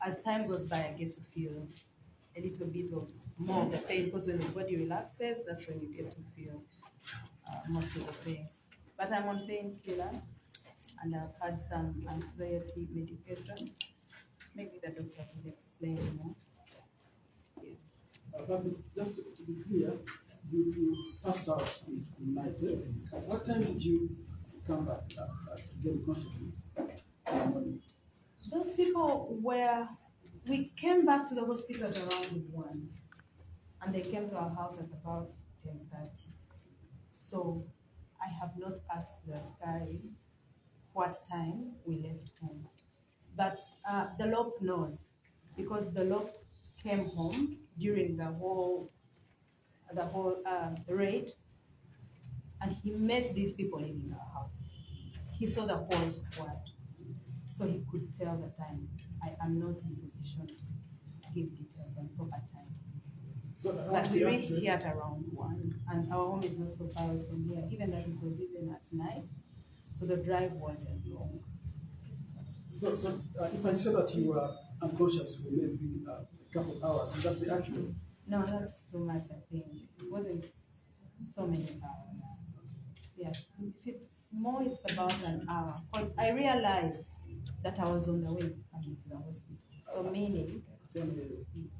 As time goes by, I get to feel a little bit of more of the pain, because when the body relaxes, that's when you get to feel most of the pain. But I'm on painkiller, and I've had some anxiety medication. Maybe the doctors will explain more. But just to be clear, you passed out on night. Yes. At what time did you come back to gain consciousness? Those people we came back to the hospital at around 1, and they came to our house at about 10:30. So I have not asked the sky what time we left home. But the Lord knows, because the Lord came home during the whole raid, and he met these people living in our house. He saw the whole squad, so he could tell the time. I am not in position to give details on proper time. So, But we reached here at around 1, and our home is not so far away from here, even that it was even at night, so the drive wasn't long. So if I say that you were unconscious for maybe a couple hours, is that the accurate? No, that's too much, I think. It wasn't so many hours. Yeah, if it's more, it's about an hour. Because I realized that I was on the way coming to the hospital. So meaning,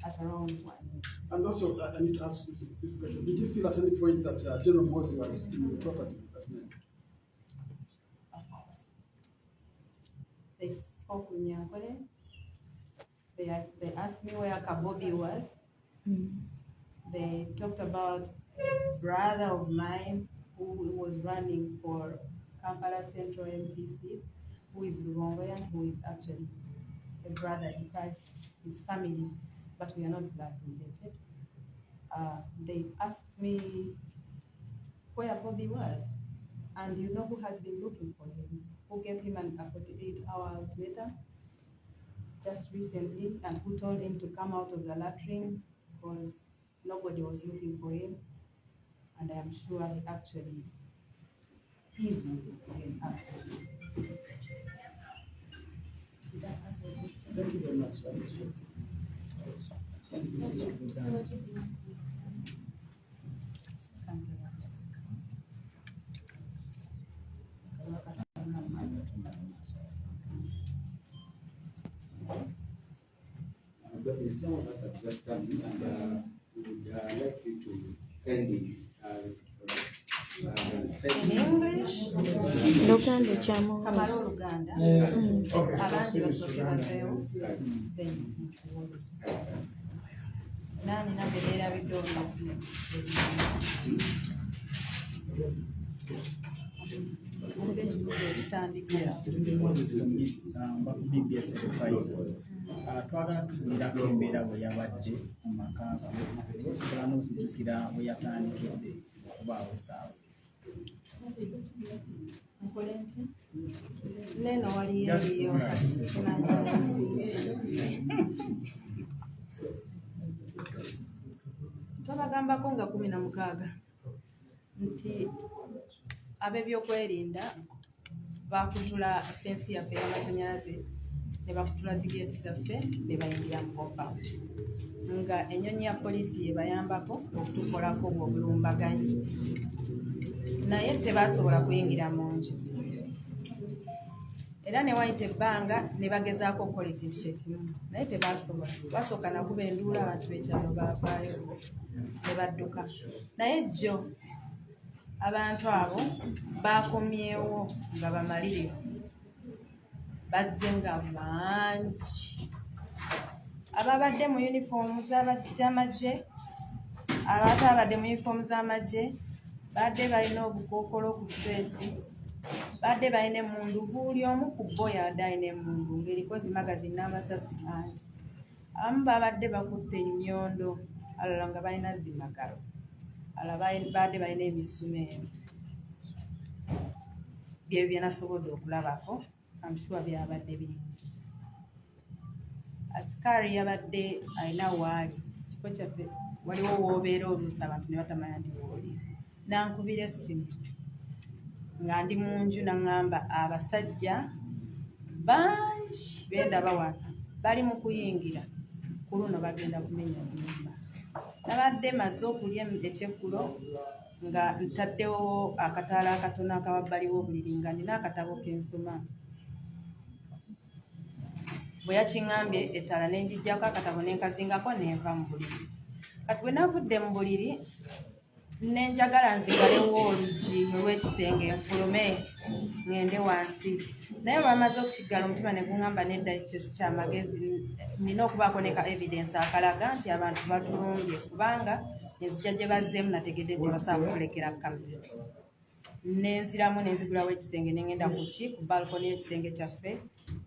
at around 1. And also, I need to ask this question. Did you feel at any point that General Mosi was in the property as well? Of course. They spoke with Nyankole. They asked me where Kabobi was. They talked about a brother of mine who was running for Kampala Central MPC, who is Rwangwayan, who is actually a brother in Christ, his family, but we are not blood related. They asked me where Bobby was, and you know who has been looking for him, who gave him a 48-hour ultimatum just recently, and who told him to come out of the latrine because nobody was looking for him. And I am sure he's looking for him actually. Did that answer the question? Thank you very much. Thank you. Some of us have just come in, and we would like you to end it. In English? Luganda chamo. Kamara Luganda. Abangi basooke baveewo. Nani nabwe neerabidde olunaku. Twagala tutuulirako embeera bwe yabadde mu maka ge, osobola n'okujjukira bwe yatandikidde okubaawo essaawa. Neno waliyo eriyo twabagambako nga 16 nti ab'ebyokwerinda bakutula fensi yaffe y'amasannyalaze ne bakutula zigeeti zaffe ne bayingira mu compound, nga ennyonyi ya poliisi yebayambako okutukolako obulumbaganyi, naye tebasobola kuyingira mu nju. Era ne wayita ebbanga ne bagezaako okukola ekintu kyekimu, naye tebasobola. Basooka nakuba enduula, abantu b'ekyalo baavaayo ne badduka. Naye jjo abantu abo bakomyewo nga bamalirivu, bazze nga mangi. Ababadde mu yunifoomu z'amagye, abatabadde mu yunifoomu z'amagye badde balina obukookolo ku ffeesi, badde balina emmundu, buli omu ku bo yabadde alina emmundu ng'eriko zimagazini n'amasasi mangi. Abamu babadde bakutte ennyondo, alala nga balina zimagalo, alala badde balina emisumeero. Byebyo bye nasobodde okulabako, amushuwa byabadde bingi. Asikari yabadde alina waali, kifo kyaffe waliwo woobeera oluusi abantu ne batamanya nti wooli. Nankubira essimu nga ndi mu nju, naŋŋamba abasajja bangi bendaba wano bali mu kuyingira ku luno bagenda kumenya nnyumba. Nabadde maze okulya ekyeggulo nga ntaddewo akataala akatono akawabbali w'obuliri nga nina akatabo kensoma. Bwe yakiŋŋambye ettaala ne njiggyako akatabo ne nkazingako ne nva mu buliri. Kati bwe navudde mu buliri ne njagala nzigalewo oluggi olw'ekisenge nfulume ŋŋende wansi. Naye bamaze okukiggala omutima ne guŋŋamba nedda ekyo si kyamagezi, nina okubaako ne ka evidence akalaga nti abantu batulumbye kubanga enzija gye bazzeemu nategedde nti basobola kutulekera kamera. Ne nziramu ne nzigulawo ekisenge ne ŋŋenda ku balkoni y'ekisenge kyaffe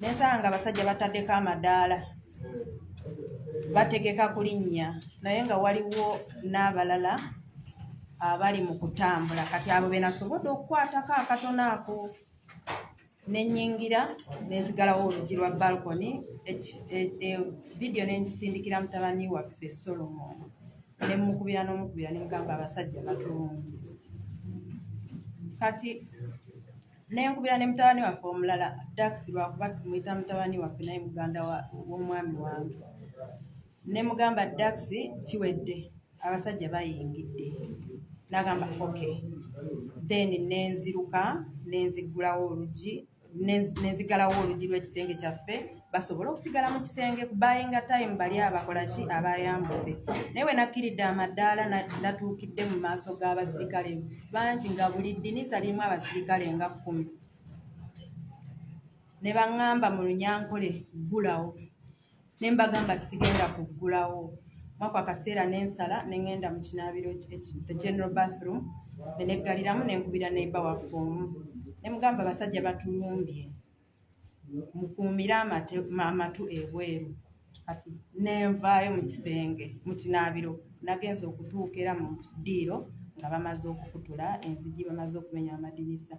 ne nsaba nga abasajja bataddeko amadaala bategeka kulinnya, naye nga waliwo n'abalala abali mu kutambula. Kati abo be nasobodde okukwatako akatono ako ne nnyingira ne nzigalawo oluggi lwa balkoni. Vidiyo ne ngisindikira mutabani waffe Solomon ne mukubira n'omukubira ne mugamba abasajja batulumbye. Kati ne nkubira ne mutabani waffe omulala Dax lwakuba tumuyita mutabani waffe naye muganda w'omwami wange. Ne mugamba Dax kiwedde, abasajja bayingidde. N'agamba okay. Then nenziruka nenzigulawo oluggi nenzigalawo oluggi lw'ekisenge kyaffe basobole okusigala mu kisenge buying time bali abakola ki abayambuse. Naye we nakkiridde amadaala natuukidde mu maaso g'abasirikale bangi nga buli ddinisa lirimu abasirikale nga 10. Ne baŋŋamba mu Lunyankole ggulawo, ne mbagamba sigenda kuggulawo. Mwako akaseera nensala ne ŋŋenda mu kinaabiro the general bathroom ne neggaliramu ne nkubira neighbor waffe omu ne mugamba abasajja batulumbye mukuumire amatu ebweru. Kati nenvaayo mu kisenge mu kinaabiro nagenza okutuuka era mu ddiiro nga bamaze okukutula enzigi, bamaze okumenya amadinisa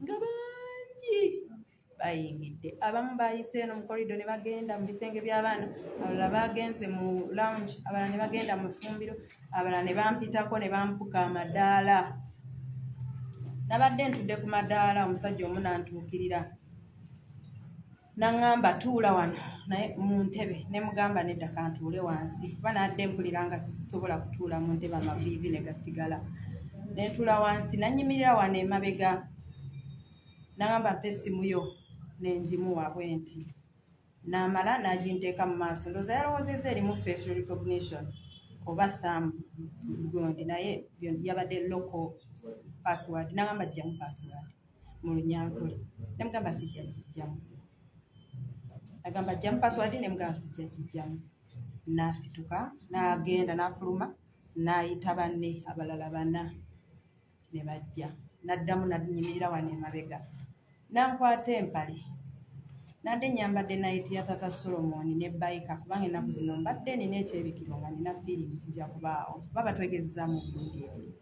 nga bangi bayingidde. Abamu bayise eno mu korido ne bagenda mu bisenge by'abaana, abalala bagenze mu lounge, abalala ne bagenda mu ffumbiro, abalala ne bampitako ne bampuka amadaala. Nabadde ntudde ku madaala, omusajja omu nantuukirira naŋŋamba tuula wano naye mu ntebe, ne mugamba nedda kantuule wansi kuba nadde mpulira nga sisobola kutuula mu ntebe amaviivi ne gasigala. Ne ntuula wansi nannyimirira wano emabega, naŋŋamba mpa essimu yo ne ngimuwa bwenti. N'amala n'aginteeka mu maaso, ndowooza yalowoozezza erimu facial recognition oba thumb gundi, naye yabadde local password. N'agamba ajjamu password mu Lunyankole, ne mugamba sijja gijjamu. Agamba ajjamu password, ne mugamba sijja gijjamu. N'asituka n'agenda n'afuluma n'ayita banne abalala 4 ne bajja. N'addamu n'annyimirira wano emabega n'ankwata empale. Nadde nyambadde nayiti ya Tata Solomon ne bayika kubanga ennaku zino mbadde nina ekyebikiro nga nina fiirimu kijja kubaawo kuba batwegezezaamu obulungi ebyo.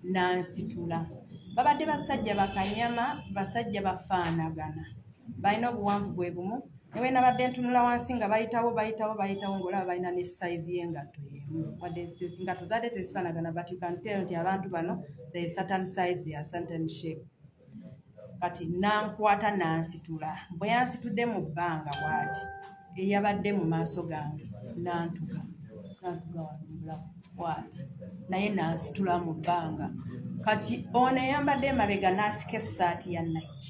Nansitula. Babadde basajja bakanyama, basajja bafaanagana, balina obuwanvu bwe bumu. Newe nabadde ntunula wansi nga bayitawo ng'olaba balina ne size y'engatto y'emu. Wadde engatto zaadde tezifaanagana, but you can tell nti abantu bano they are certain size, they are certain shape. Kati nankwata nansitula. Bwe yansitudde mu bbanga bw'ati eyabadde mu maaso gange nantuga wanbulaku bw'ati naye nansitula mu bbanga. Kati ono eyambadde emabega n'asika essaati ya night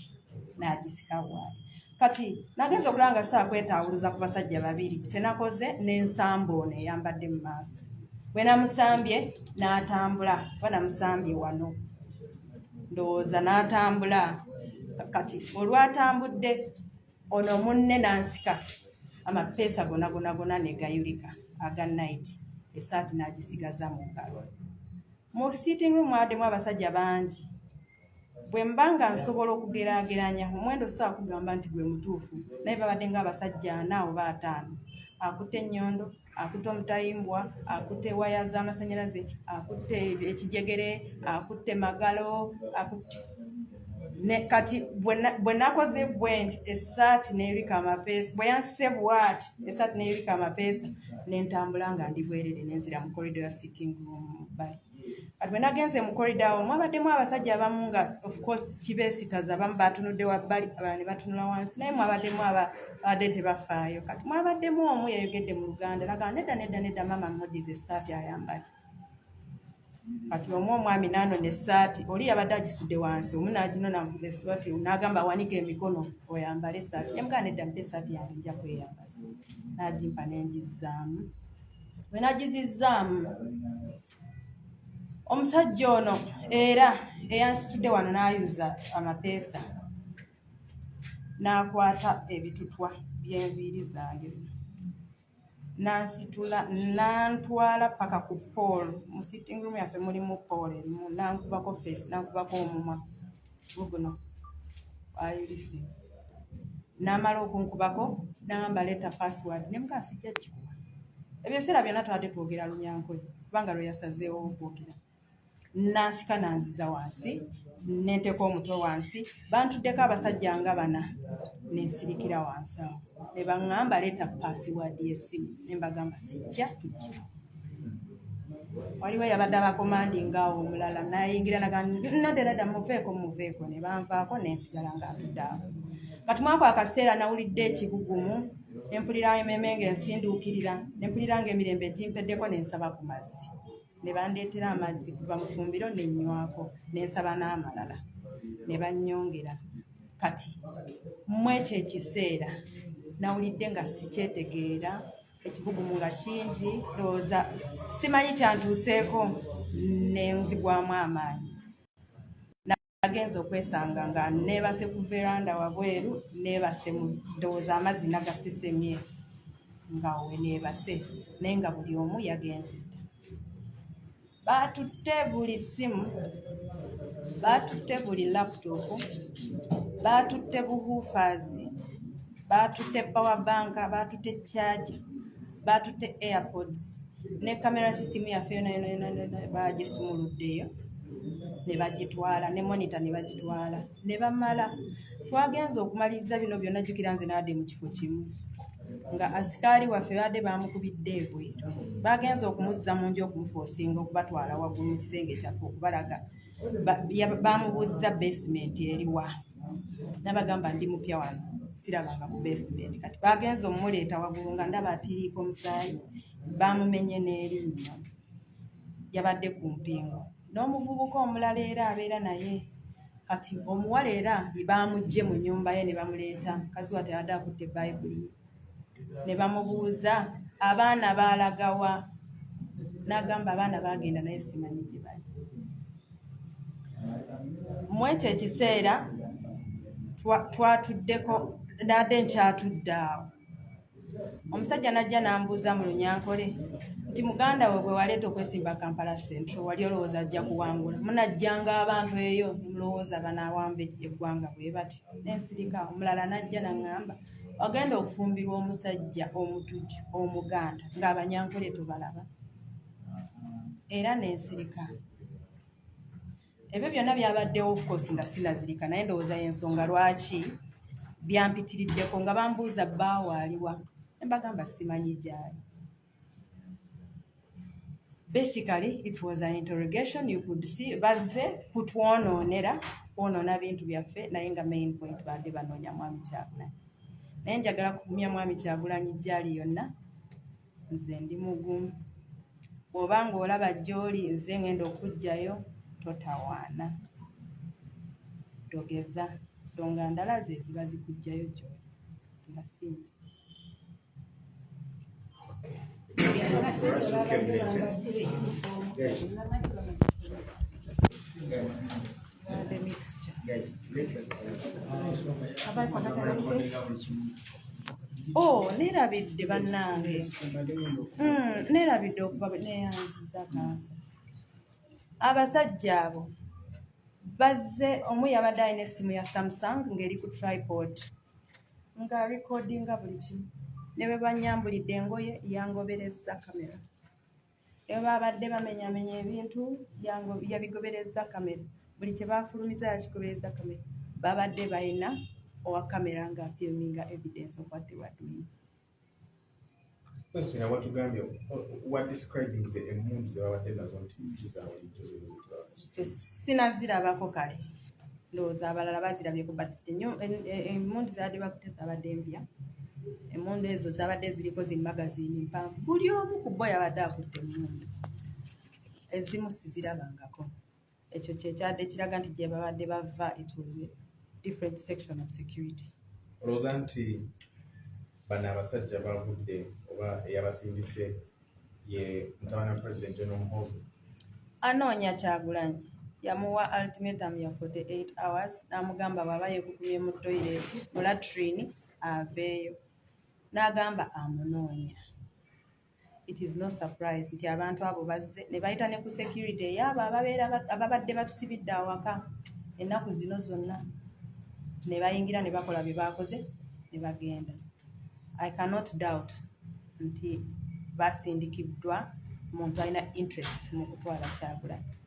n'agisika bw'ati. Kati nagenza okulaba nga saakwetaawuluza ku basajja babiri, kyenakoze n'ensamba ono eyambadde mu maaso. Bwe namusambye n'atambula, kuba namusambye wano ndowooza n'atambula. Kati olwatambudde ono munne nansika amapeesa gonna ne gayulika aga night, essaati n'agisigaza mu ngalo. Mu sitting room mwaddemu abasajja bangi. Bwe mba nga nsobola okugeraageranya omuwendo saa kugamba nti gwe mutuufu, naye babadde ng'abasajja 4 oba 5. Akutte ennyondo, akutte omutayimbwa, akutte waya z'amasannyalaze, akutte ekijegere, akutte magalo, akutte kati bwe nakoze bwenti essaati n'erika amapeesa, bwe yansise bw'ati essaati n'erika amapeesa, ne ntambula nga ndi bwerere ne nzira mu corridor ya sitting room bali. kati bwe nagenze mu corridor awo mwabaddemu abasajja abamu nga of course kibeesitaza abamu batunudde wabbali abalala ne batunula wansi naye mwabaddemu abadde tebafaayo kati mwabaddemu omu yayogedde mu Luganda laga nedda mama modize essaati ayambale kati omwami n'anona essaati oli yabadde agisudde wansi omu n'aginona essaati n'agamba wanika emikono oyambale essaati nemugaa nedda mpa essaati yange nja kweyambaza n'agimpa n'engizzaamu bwe nagizizzaamu omusajja ono era eyansitudde wano n'ayuza amapeesa n'akwata ebitutwa by'enviiri zange nansitula nantwala paka ku pool mu sitting room yaffe mulimu pool erimu nankubako face nankubako omumwa guguno ayulise n'amala okunkubako n'agamba leeta password ne mugaa sijja kikuba ebyo biseera byonna tubadde twogera Lunyankole kubanga lwe yasazeewo okwogera nansika nanziza wansi nenteka omutwe wansi bantuddeko abasajja nga bana nensirikira wansi awo ne baŋŋamba leeta paasiwaadi y'essimu ne mbagamba sijja tujja waliwo yabadde abakomandi ngaawo omulala nayingira nadda muveeko ne banvaako nensigala nga ntudde awo kati mwako akaseera nawulidde ekibugumu nempulira ememe ng'ensinduukirira nempulira ng'emirembe gimpeddeko nensaba ku mazzi ne bandeetera amazzi kuva mu fumbiro nenywako nensaba n'amalala ne bannyongera kati mu ekyo ekiseera nawulidde nga sikyetegeera ekibugumu nga kingi ndowooza simanyi kyantuuseeko nenzigwamu amaanyi nagenza okwesanga nga neebase ku veranda wabweru neebase mu ndowooza amazzi nagasesemye nga we neebase naye nga buli omu yagenze baatutte buli simu baatutte buli laputopu baatutte buhuufazi baatutte powerbanka baatutte charger baatutte airpods ne camera system yaffe yona bagisumuluddeyo ne bagitwala ne monitor ne bagitwala ne bamala twagenza okumaliriza bino byonna jjukira nze naadde mu kifo kimu nga asikaali waffe badde bamukubidde ebweru bagenza okumuzza mu nju okumufoosinga okubatwala waggulu mu kisenge kyaffe okubalaga bamubuuziza basement eriwa nabagamba ndi mupya wano sirabanga ku basement kati bagenza omumuleeta waggulu nga ndaba atiriiko musaayi bamumenye n'erinnya yabadde ku mpingo n'omuvubuka omulala era abeera naye kati omuwala era bamugye mu nnyumba ye ne bamuleeta kaziwa teyadde akutte bayibuli ne bamubuuza abaana baalagawa n'agamba abaana bagenda naye simanyi gye bali mu ekyo ekiseera twatuddeko nadde nkyatudde awo omusajja najja n'ambuuza mu Lunyankole nti muganda we gwe waleeta okwesimba Kampala Central wali olowooza ajja kuwangula munajjanga abantu eyo mulowooza banaawamba eggwanga bwe bati nensirika omulala najja naŋŋamba ogenda okufumbirwa omusajja omutujju omuganda ng'Abanyankole tubalaba era nensirika ebyo byonna byabaddewo of course nga sinazirika naye ndowooza y'ensonga lwaki byampitiriddeko nga bambuuza bbaawaaliwa ne mbagamba simanyi gyali. Basically it was an interrogation. You could see bazze kutwonoona bintu byaffe naye nga main point badde banoonya mwami Kyagulanyi naye njagala kukumya mwami Kyagulanyi gyali yonna nze ndi mugumu bw'oba ng'olaba gy'oli nze ngenda okuggyayo totawaana togeza nsonga ndala ze ziba zikuggyayo gy'oli tubasinze the mixture. Oh, nerabidde bannange. Nerabidde okuba neyanziza kansa. Abasajja abo bazze omu yabadde alina essimu ya Samsung ng'eri ku tripod nga recordinga buli kimu. Ne bwe banyambulidde engoye yangobereza kamera. Ne bwe babadde bamenyamenya ebintu yabigobereza kamera. Buli kye baafulumiza yakigobereza kamera. Babadde balina owa kamera nga filminga evidence of what they were doing. Question watugambye what describing the emmundu ze babadde nazo nti si za bulijjo sinazirabako kale ndowooza abalala bazirabyeko but emmundu zabadde bakute zabadde empya. Emmundu ezo zabadde ziriko zi magazini mpanvu, buli omu ku bo yabadde akutte emmundu. Ezimu sizirabangako. Ekyo kyekyadde kiraga nti gye babadde bava it was a different section of security. olowooza nti bano abasajja bavudde oba eyabasindise ye mutabani wa president John Muhoozi? Anoonya Kyagulanyi yamuwa ultimatum ya 48 hours n'amugamba bw'aba yeekukumye mu toilet mu latrine aveeyo, n'agamba amunoonya. It is no surprise nti abantu abo bazze ne bayita ne ku security eyabo ababadde batusibidde awaka ennaku zino zonna, ne bayingira ne bakola bye baakoze ne bagenda. I cannot doubt nti basindikiddwa muntu alina interest mu kutwala Kyagulanyi.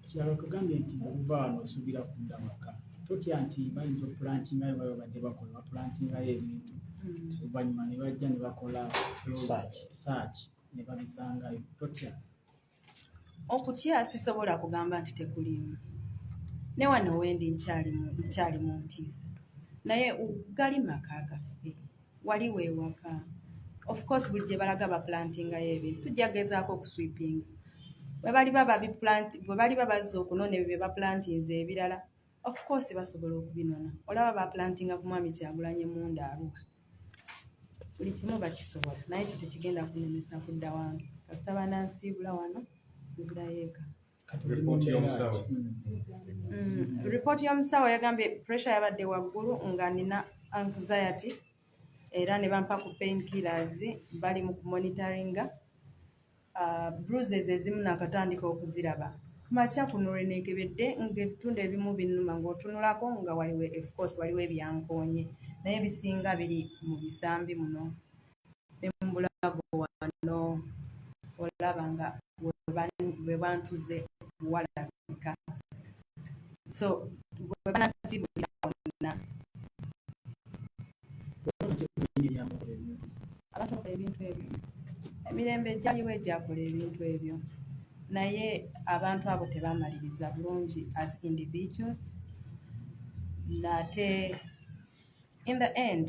Kirala okugambye nti okuva wano osuubira kudda waka, totya nti bayinza okupulantingayo baba badde bakola bapulantingayo ebintu oluvannyuma ne bajja ne bakola search ne babisangayo, totya? Okutya sisobola kugamba nti tekulimu. Ne wano wendi nkyali mu ntiisa. Naye gali maka gaffe, wali weewaka. Of course buli gye balaga baplantingayo ebintu tujja gezaako okusweepinga. Bwe bali babazza okunona ebyo bye baplantinze ebirala, of course basobola okubinona. Olaba baplantinga ku mwami Kyagulanyi emmundu Arua. Buli kimu bakisobola, naye ekyo tekigenda kunemesa kudda wange. Kasita banansiibula wano nzirayo eka. Ripooti y'omusawo. Ripooti y'omusawo yagambye pressure yabadde waggulu nga nina anxiety era ne bampa ku painkillers bali mu kumonitoringa. Bruises ezimu nakatandika okuziraba. Kumakya kuno lwe neekebedde ng'ebitundu ebimu binnuma ng'otunulako nga waliwo ebyankoonye naye ebisinga biri mu bisambi muno ne mu bulago wano, olaba nga bwe bantuze walabika. So bwe banasibulira wonna abantu bakola ebintu ebyo, emirembe egyaliwo egyakola ebintu ebyo, naye abantu abo tebamaliriza bulungi as individuals, nate in the end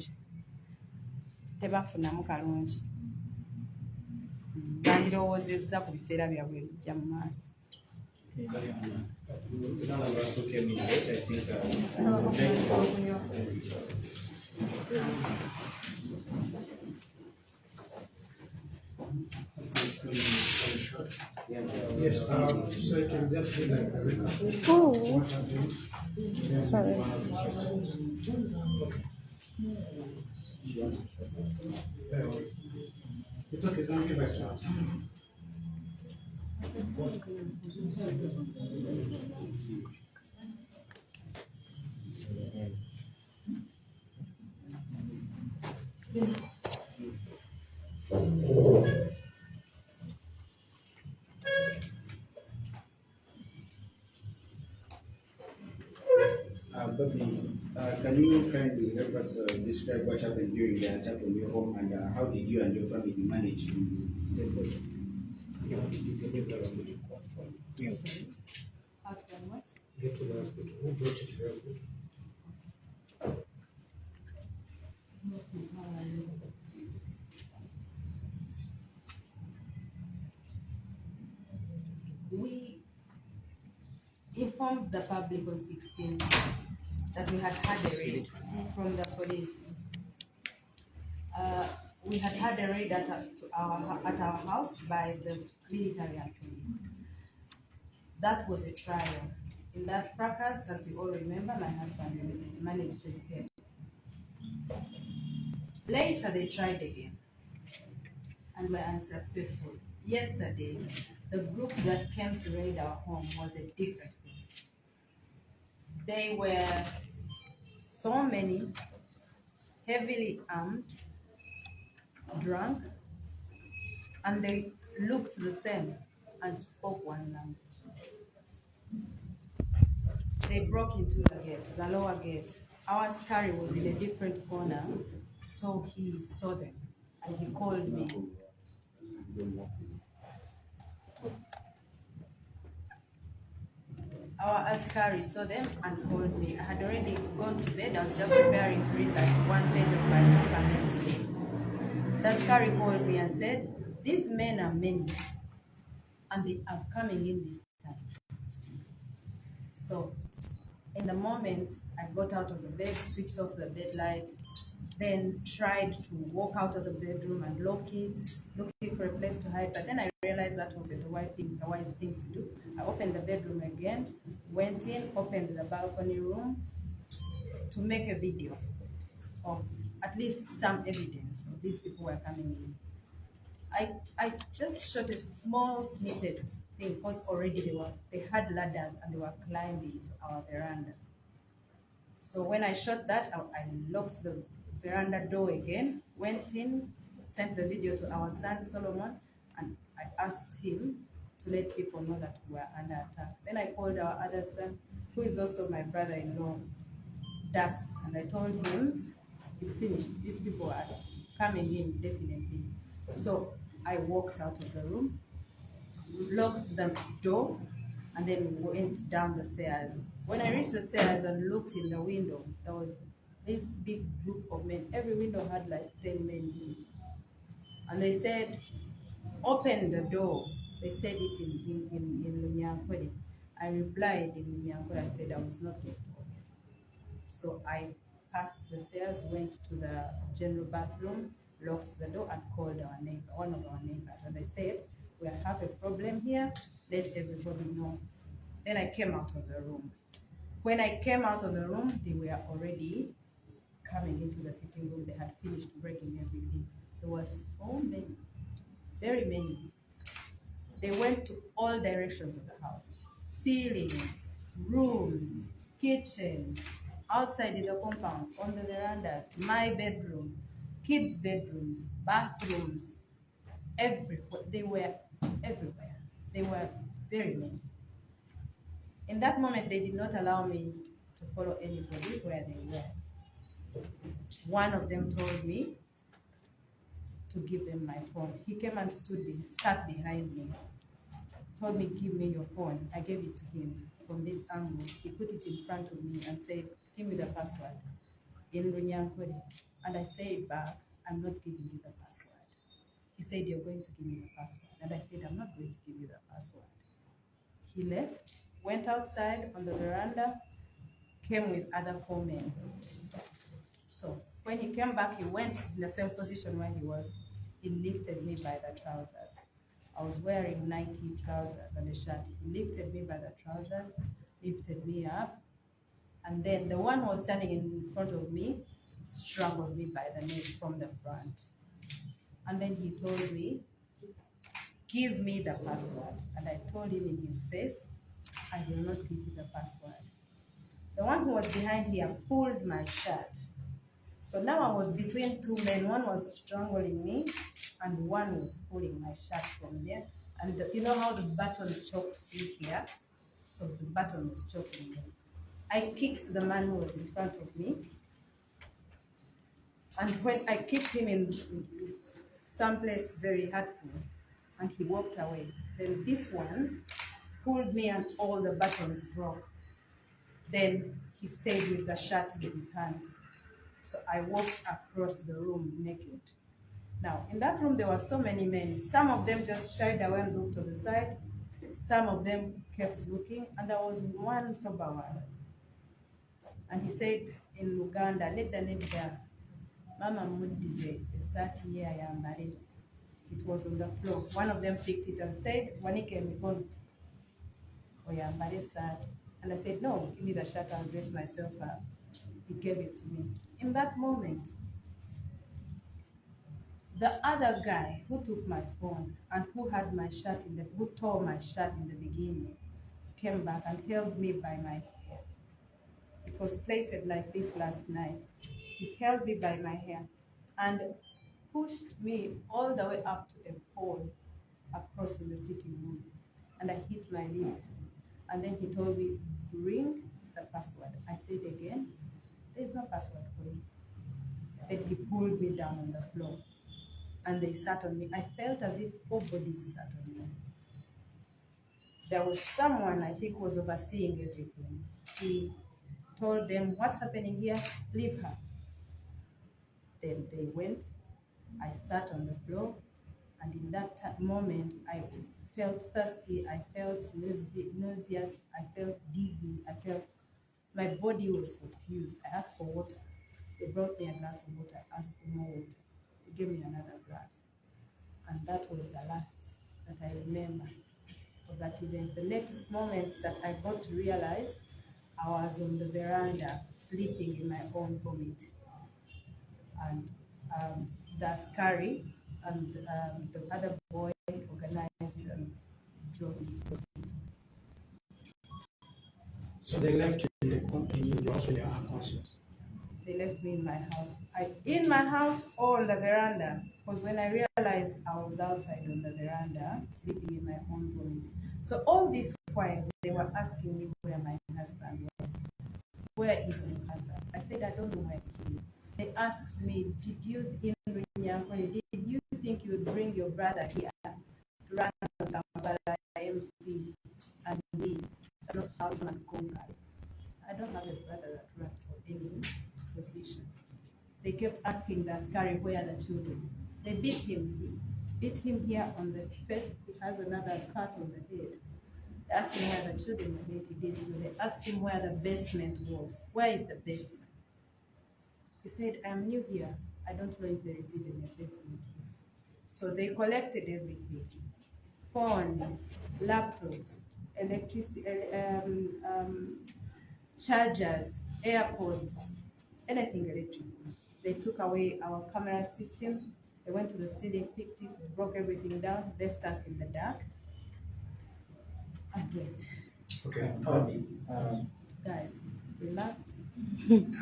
tebafunamu kalungi. Bandirowoozezza ku biseera byabwe ebijja mu maaso. Yes, so it will just be like a record. Oh, sorry. It's okay, don't give us one. Bobby, can you kindly help us describe what happened during the attack on your home and how did you and your family manage to stay safe? Get to the hospital. Who brought you to the hospital? We informed the public on 16 that we had had a raid from the police. We had had a raid at our house by the military and police. That was a trial. In that fracas, as you all remember, my husband managed to escape. Later, they tried again and were unsuccessful. Yesterday, the group that came to raid our home was a different group. They were so many, heavily armed, drunk, and they looked the same and spoke one language. They broke into the gate, the lower gate. Our Askari was in a different corner, so he saw them and he called me. Our askari saw them and called me. I had already gone to bed. I was just preparing to read like one page of my book and then sleep. The askari called me and said, "These men are many, and they are coming in this time." So, in the moment, I got out of the bed, switched off the bed light, then tried to walk out of the bedroom and lock it, looking for a place to hide. But then I realized that wasn't the wise thing to do. I opened the bedroom again, went in, opened the balcony room to make a video of at least some evidence of these people were coming in. I just shot a small snippet thing because already they had ladders and they were climbing to our veranda. So when I shot that, I locked the veranda door again, went in, sent the video to our son Solomon, and I asked him to let people know that we were under attack. Then I called our other son, who is also my brother-in-law, Dax, and I told him, it's finished. These people are coming in, definitely. So I walked out of the room, locked the door, and then went down the stairs. When I reached the stairs and looked in the window, there was this big group of men. Every window had like 10 men in it. And they said, "Open the door." They said it in Lunyankore. I replied in Lunyankore and said I was not going to open. So I passed the stairs, went to the general bathroom, locked the door, and called our neighbor, one of our neighbors. And they said, "We have a problem here, let everybody know." Then I came out of the room. When I came out of the room, they were already coming into the sitting room. They had finished breaking everything. There were so many, very many. They went to all directions of the house. Ceiling, rooms, kitchen, outside in the compound, on the verandas, my bedroom, kids' bedrooms, bathrooms, everywhere. They were everywhere. They were very many. In that moment, they did not allow me to follow anybody where they were. One of them told me to give them my phone. He came and sat behind me, told me, "Give me your phone." I gave it to him from this angle. He put it in front of me and said, "Give me the password," in Lunyankore. And I said back, "I'm not giving you the password." He said, "You're going to give me the password." And I said, "I'm not going to give you the password." He left, went outside on the veranda, came with other 4 men. So when he came back, he went in the same position where he was. He lifted me by the trousers. I was wearing 90 trousers and a shirt. He lifted me by the trousers, lifted me up, and then the one who was standing in front of me strangled me by the neck from the front. And then he told me, "Give me the password." And I told him in his face, "I will not give you the password." The one who was behind here pulled my shirt. So now I was between 2 men. One was strangling me, and one was pulling my shirt from there. And you know how the button chokes you here? So the button was choking me. I kicked the man who was in front of me. And when I kicked him in someplace very hurtful, and he walked away, then this one pulled me and all the buttons broke. Then he stayed with the shirt in his hands. So I walked across the room naked. Now, in that room, there were so many men. Some of them just shied away and looked to the side. Some of them kept looking, and there was one sober one. And he said in Luganda, "Let the net down. Mama Mudize, esati ye ayambale." It was on the floor. One of them picked it and said, "Wanike mikono oyambale sati." And I said, "No, give me the shirt, I'll dress myself up." He gave it to me. In that moment, the other guy who took my phone and who had my shirt who tore my shirt in the beginning, came back and held me by my hair. It was plaited like this last night. He held me by my hair and pushed me all the way up to a pole across in the sitting room. And I hit my lip. And then he told me, "Bring the password." I said again, "There's no password for you." Then he pulled me down on the floor. and they sat on me. I felt as if 4 bodies sat on me. There was someone, I think, was overseeing everything. He told them, what's happening here? Leave her. Then they went. I sat on the floor, and in that moment, I felt thirsty, I felt nauseous, I felt dizzy, my body was confused. I asked for water. They brought me a glass of water. I asked for more water. They gave me another glass. And that was the last that I remember of that event. The next moment that I got to realize, I was on the veranda sleeping in my own vomit. And the askari and the other boy organized and drove me. So they left you in the company, you also were unconscious. They left me in my house. In my house or on the veranda, because when I realized I was outside on the veranda, sleeping in my own vomit. So all this while, they were asking me where my husband was. Where is your husband? I said, I don't know where he is. They asked me, did you think you would bring your brother here to run on Kampala MP and me? That's not how you can conquer. I don't have a brother that ran for any position. They kept asking the askari where are the children. They beat him. Beat him here on the face. He has another cut on the head. They asked him where the children were. He didn't. They asked him where the basement was. Where is the basement? He said, I'm new here. I don't know if there is even a basement here. So they collected everything. Phones, laptops, electricity, chargers, AirPods, anything electric. They took away our camera system. They went to the ceiling, picked it, they broke everything down, left us in the dark, and went. Okay. Guys, relax.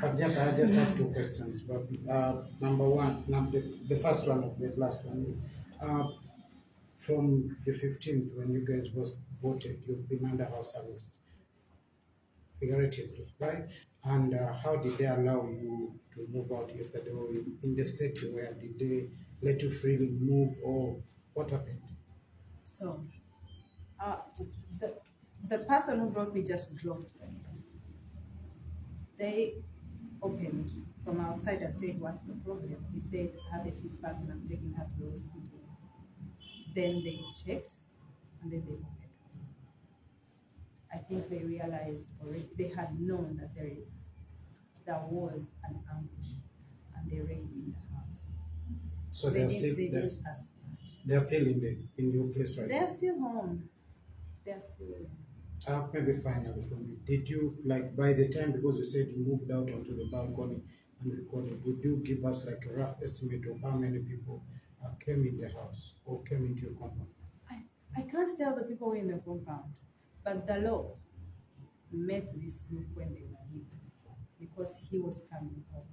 I just have 2 questions. But number one, the first one of the last one is from the 15th when you guys was voted, you've been under house arrest, figuratively, right? And how did they allow you to move out yesterday, or in the state you were? Did they let you freely move, or what happened? So, the person who brought me just dropped the net. They opened from outside and said, what's the problem? He said, I have a sick person, I'm taking her to the hospital. Then they checked, and then they opened. I think they realized already, they had known that there was an ambush, and they raided in the house. So They they're didn't ask much. they're still in your place right now. They're still home. They're still home. Maybe finally from you, did you, like, by the time, because you said you moved out onto the balcony and recorded, would you give us like a rough estimate of how many people came in the house or came into your compound? I can't tell the people in the compound, but the law met this group when they were leaving because he was coming home,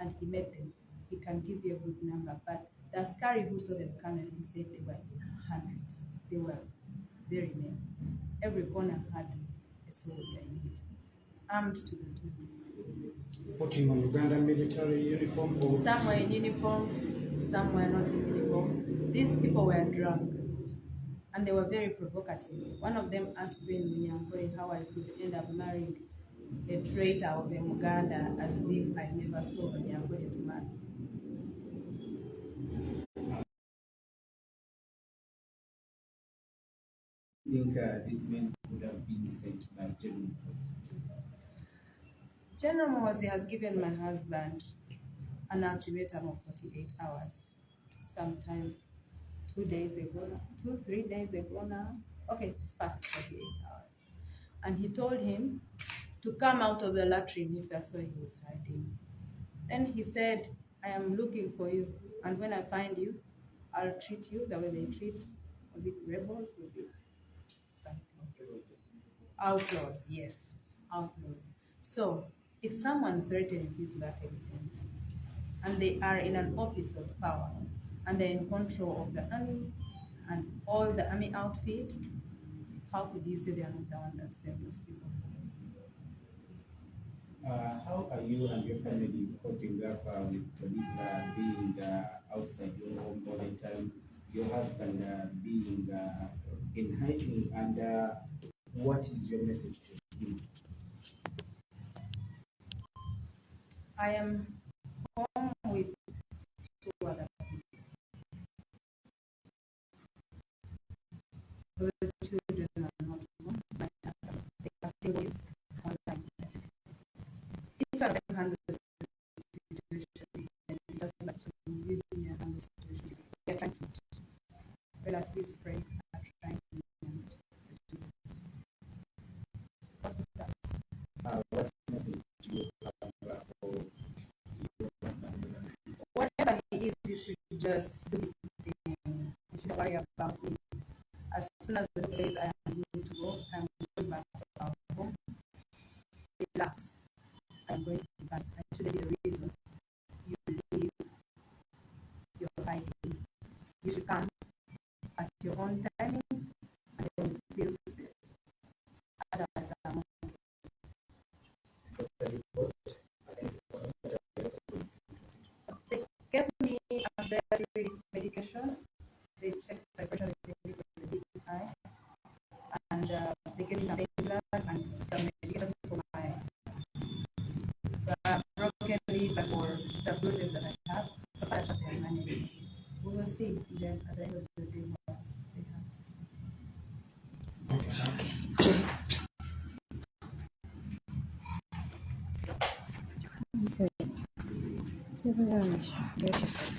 and he met them. He can give you a good number, but the askari who saw them coming and said they were in hundreds. They were very many. Every corner had a soldier in it, armed to the teeth. Putting on Ugandan military uniform, or Some were in uniform, some were not in uniform. These people were drunk, and they were very provocative. One of them asked me in Munyankore how I could end up marrying a traitor of a Muganda, as if I never saw Munyankore to marry. I think these men would have been sent by General General Mohozi has given my husband an ultimatum of 48 hours, sometime 3 days ago now. Okay, it's past 48 hours. And he told him to come out of the latrine if that's where he was hiding. Then he said, I am looking for you, and when I find you, I'll treat you the way they treat, was it rebels? Was it something? Outlaws, yes, outlaws. So, if someone threatens you to that extent, and they are in an office of power, and they're in control of the army and all the army outfit, how could you say they are not the one that sent those people? How are you and your family coping up with police being outside your home all the time, your husband being in hiding, and what is your message to him? I am home with two other people. So the children are not home. My husband, they are still with online. Each of them handles the situation, and it doesn't like to really handle the situation. They are trying to relatives, friends are trying to manage the children. What is that? What message do you have for your husband? Whatever he is, he should just do his thing. He shouldn't worry about me. As soon as the doctor says I am going to go, I'm going back to our home. Relax. I'm going to be back. That shouldn't be the reason you leave your hiding. You should come at your own timing and then feel safe. Otherwise, I'm They gave me antibiotic medication. They checked my pressure is a bit high, and they gave me some painkillers and some medication for my broken leg and for the bruises that I have. So that's what they're managing. We will see then at the end of the day what they have to say. Even lunch, get yourself.